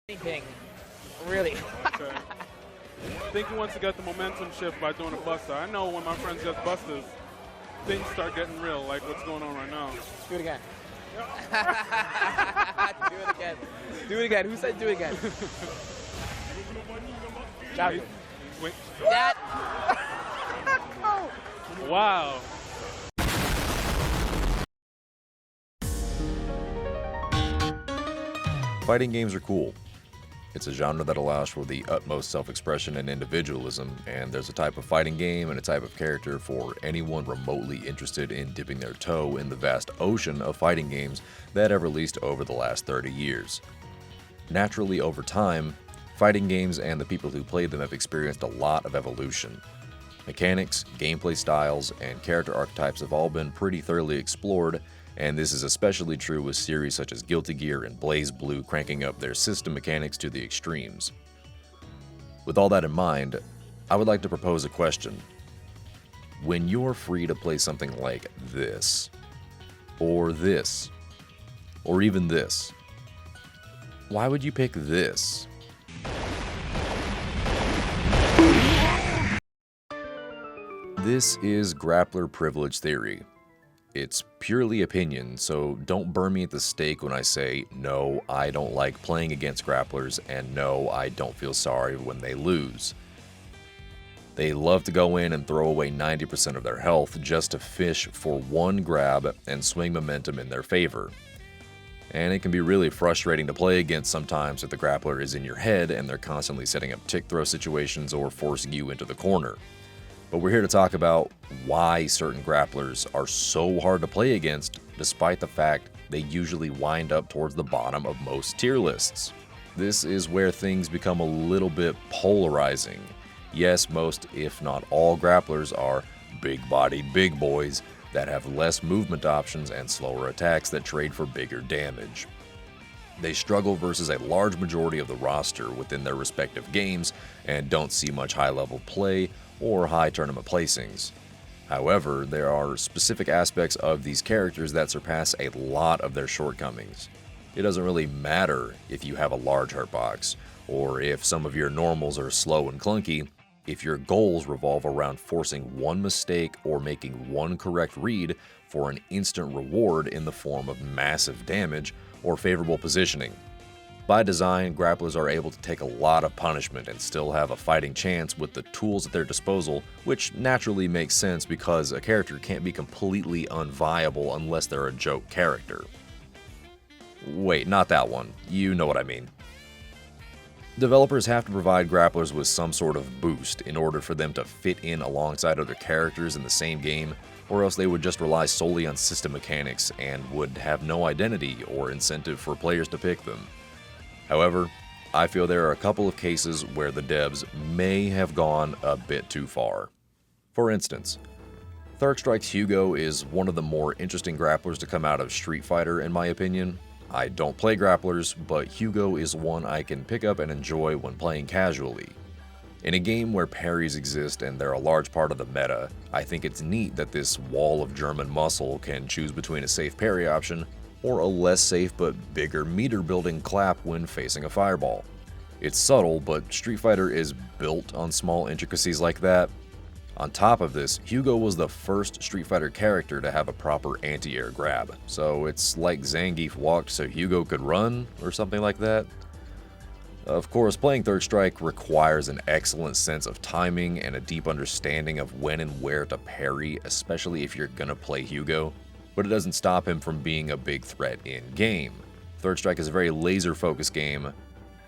King, really. Okay. I think he wants to get the momentum shift by doing a buster. I know when my friends get busters, things start getting real, like what's going on right now. Do it again. Do it again. Do it again. Who said do it again? Shout it. Wait. That. Wow. Fighting games are cool. It's a genre that allows for the utmost self-expression and individualism, and there's a type of fighting game and a type of character for anyone remotely interested in dipping their toe in the vast ocean of fighting games that have released over the last 30 years. Naturally, over time, fighting games and the people who play them have experienced a lot of evolution. Mechanics, gameplay styles, and character archetypes have all been pretty thoroughly explored, and this is especially true with series such as Guilty Gear and BlazBlue cranking up their system mechanics to the extremes. With all that in mind, I would like to propose a question. When you're free to play something like this, or even this, why would you pick this? This is Grappler Privilege theory. It's purely opinion, so don't burn me at the stake when I say, no, I don't like playing against grapplers, and no, I don't feel sorry when they lose. They love to go in and throw away 90% of their health just to fish for one grab and swing momentum in their favor. And it can be really frustrating to play against sometimes if the grappler is in your head and they're constantly setting up tick throw situations or forcing you into the corner. But we're here to talk about why certain grapplers are so hard to play against, despite the fact they usually wind up towards the bottom of most tier lists. This is where things become a little bit polarizing. Yes, most, if not all, grapplers are big-bodied big boys that have less movement options and slower attacks that trade for bigger damage. They struggle versus a large majority of the roster within their respective games and don't see much high-level play or high tournament placings. However, there are specific aspects of these characters that surpass a lot of their shortcomings. It doesn't really matter if you have a large hurtbox, or if some of your normals are slow and clunky, if your goals revolve around forcing one mistake or making one correct read for an instant reward in the form of massive damage or favorable positioning. By design, grapplers are able to take a lot of punishment and still have a fighting chance with the tools at their disposal, which naturally makes sense because a character can't be completely unviable unless they're a joke character. Wait, not that one. You know what I mean. Developers have to provide grapplers with some sort of boost in order for them to fit in alongside other characters in the same game, or else they would just rely solely on system mechanics and would have no identity or incentive for players to pick them. However, I feel there are a couple of cases where the devs may have gone a bit too far. For instance, Third Strike's Hugo is one of the more interesting grapplers to come out of Street Fighter in my opinion. I don't play grapplers, but Hugo is one I can pick up and enjoy when playing casually. In a game where parries exist and they're a large part of the meta, I think it's neat that this wall of German muscle can choose between a safe parry option or a less safe but bigger meter building clap when facing a fireball. It's subtle, but Street Fighter is built on small intricacies like that. On top of this, Hugo was the first Street Fighter character to have a proper anti-air grab, so it's like Zangief walked so Hugo could run, or something like that. Of course, playing Third Strike requires an excellent sense of timing and a deep understanding of when and where to parry, especially if you're gonna play Hugo. But it doesn't stop him from being a big threat in-game. Third Strike is a very laser-focused game,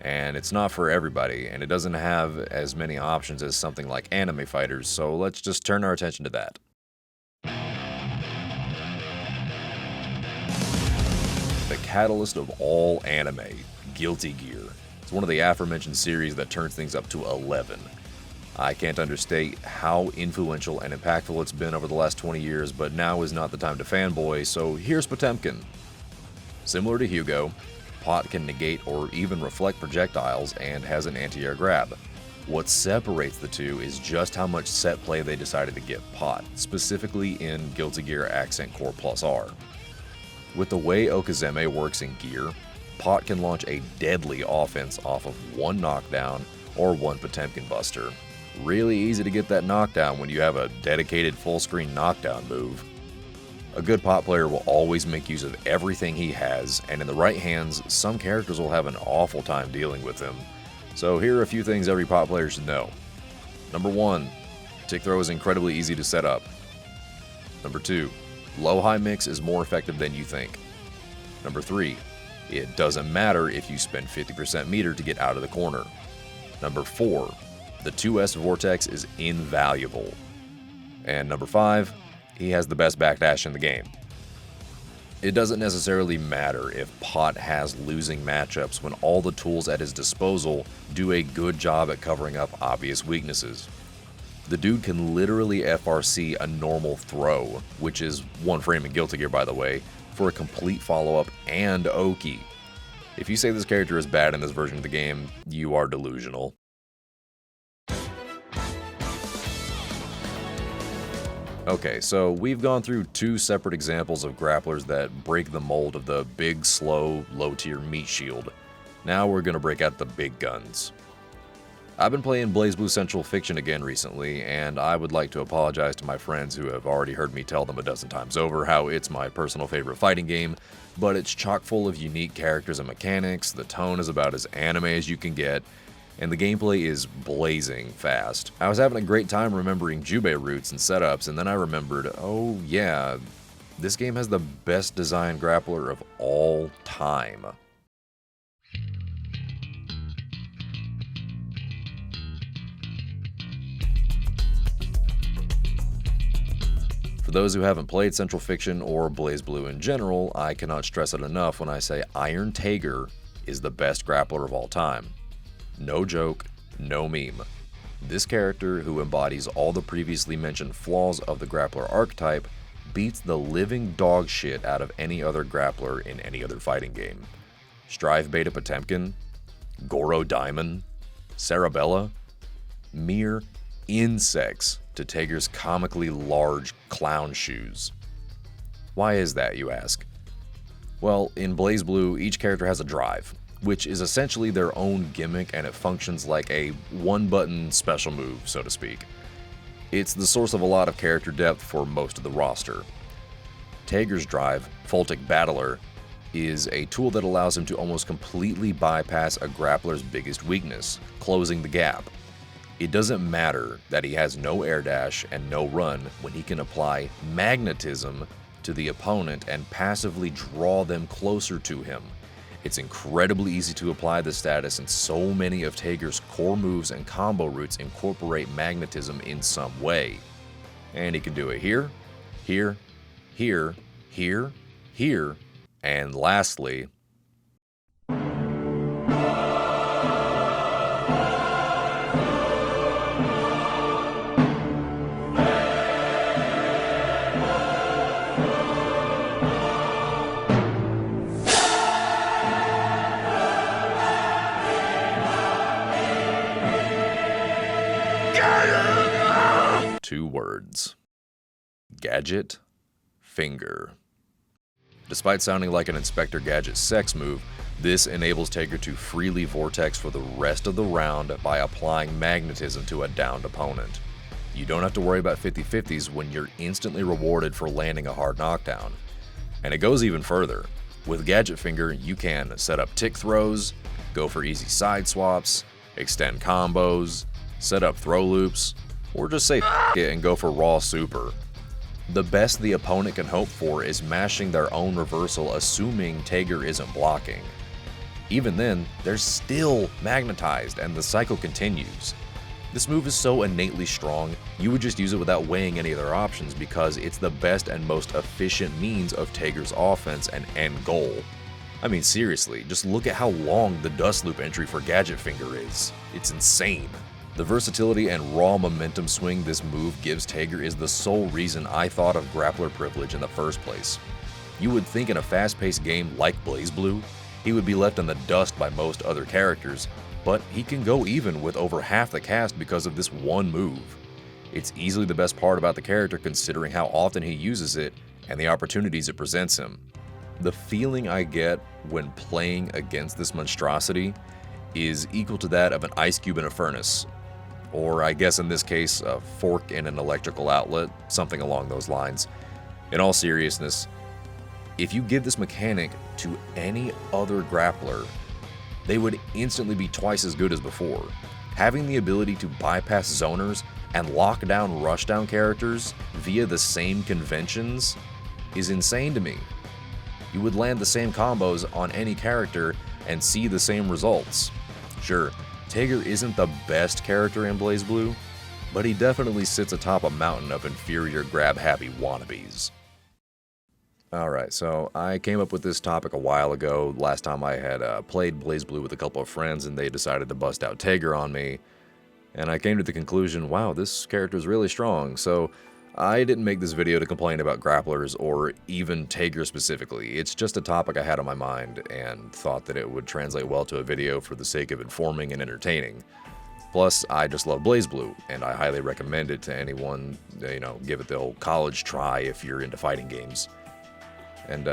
and it's not for everybody, and it doesn't have as many options as something like anime fighters, so let's just turn our attention to that. The catalyst of all anime, Guilty Gear. It's one of the aforementioned series that turns things up to 11. I can't understate how influential and impactful it's been over the last 20 years, but now is not the time to fanboy, so here's Potemkin. Similar to Hugo, Pot can negate or even reflect projectiles and has an anti-air grab. What separates the two is just how much set play they decided to give Pot, specifically in Guilty Gear Accent Core Plus R. With the way Okazeme works in Gear, Pot can launch a deadly offense off of one knockdown or one Potemkin buster. Really easy to get that knockdown when you have a dedicated full-screen knockdown move. A good Pot player will always make use of everything he has, and in the right hands, some characters will have an awful time dealing with him. So here are a few things every Pot player should know. Number 1, tick throw is incredibly easy to set up. Number 2, low-high mix is more effective than you think. Number 3, it doesn't matter if you spend 50% meter to get out of the corner. Number 4, the 2S Vortex is invaluable. And number 5, he has the best backdash in the game. It doesn't necessarily matter if Pot has losing matchups when all the tools at his disposal do a good job at covering up obvious weaknesses. The dude can literally FRC a normal throw, which is one frame in Guilty Gear by the way, for a complete follow-up and Oki. If you say this character is bad in this version of the game, you are delusional. Okay, so we've gone through 2 separate examples of grapplers that break the mold of the big, slow, low-tier meat shield. Now we're gonna break out the big guns. I've been playing BlazBlue Central Fiction again recently, and I would like to apologize to my friends who have already heard me tell them a dozen times over how it's my personal favorite fighting game, but it's chock full of unique characters and mechanics, the tone is about as anime as you can get, and the gameplay is blazing fast. I was having a great time remembering Jubei routes and setups, and then I remembered, oh yeah, this game has the best designed grappler of all time. For those who haven't played Central Fiction or BlazBlue in general, I cannot stress it enough when I say Iron Tager is the best grappler of all time. No joke, no meme. This character, who embodies all the previously mentioned flaws of the grappler archetype, beats the living dog shit out of any other grappler in any other fighting game. Strive Beta Potemkin, Goro Diamond, Sarabella, mere insects to Tager's comically large clown shoes. Why is that, you ask? Well, in BlazBlue, each character has a drive, which is essentially their own gimmick, and it functions like a one-button special move, so to speak. It's the source of a lot of character depth for most of the roster. Tager's drive, Fultic Battler, is a tool that allows him to almost completely bypass a grappler's biggest weakness, closing the gap. It doesn't matter that he has no air dash and no run when he can apply magnetism to the opponent and passively draw them closer to him. It's incredibly easy to apply this status, and so many of Tager's core moves and combo routes incorporate magnetism in some way. And he can do it here, here, here, here, here, and lastly, two words. Gadget Finger. Despite sounding like an Inspector Gadget sex move, this enables Tager to freely vortex for the rest of the round by applying magnetism to a downed opponent. You don't have to worry about 50-50s when you're instantly rewarded for landing a hard knockdown. And it goes even further. With Gadget Finger, you can set up tick throws, go for easy side swaps, extend combos, set up throw loops, or just say f it and go for raw super. The best the opponent can hope for is mashing their own reversal, assuming Tager isn't blocking. Even then, they're still magnetized and the cycle continues. This move is so innately strong, you would just use it without weighing any other options because it's the best and most efficient means of Tager's offense and end goal. I mean seriously, just look at how long the dust loop entry for Gadget Finger is. It's insane. The versatility and raw momentum swing this move gives Tager is the sole reason I thought of Grappler Privilege in the first place. You would think in a fast-paced game like BlazBlue, he would be left in the dust by most other characters, but he can go even with over half the cast because of this one move. It's easily the best part about the character considering how often he uses it and the opportunities it presents him. the feeling I get when playing against this monstrosity is equal to that of an ice cube in a furnace. Or I guess in this case, a fork in an electrical outlet, something along those lines. In all seriousness, if you give this mechanic to any other grappler, they would instantly be twice as good as before. Having the ability to bypass zoners and lock down rushdown characters via the same conventions is insane to me. You would land the same combos on any character and see the same results. Sure, Tager isn't the best character in BlazBlue, but he definitely sits atop a mountain of inferior grab-happy wannabes. Alright, so I came up with this topic a while ago, last time I had played BlazBlue with a couple of friends and they decided to bust out Tager on me, and I came to the conclusion, wow, this character is really strong, so I didn't make this video to complain about grapplers or even Tager specifically. It's just a topic I had on my mind and thought that it would translate well to a video for the sake of informing and entertaining. Plus, I just love BlazBlue, and I highly recommend it to anyone, give it the old college try if you're into fighting games. And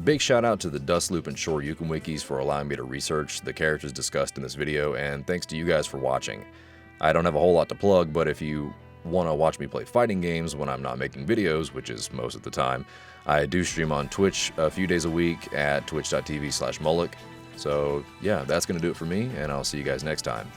big shout out to the Dustloop and Shoryuken wikis for allowing me to research the characters discussed in this video, and thanks to you guys for watching. I don't have a whole lot to plug, but if you want to watch me play fighting games when I'm not making videos, which is most of the time, I do stream on Twitch a few days a week at twitch.tv/Mullock. So yeah, that's going to do it for me, and I'll see you guys next time.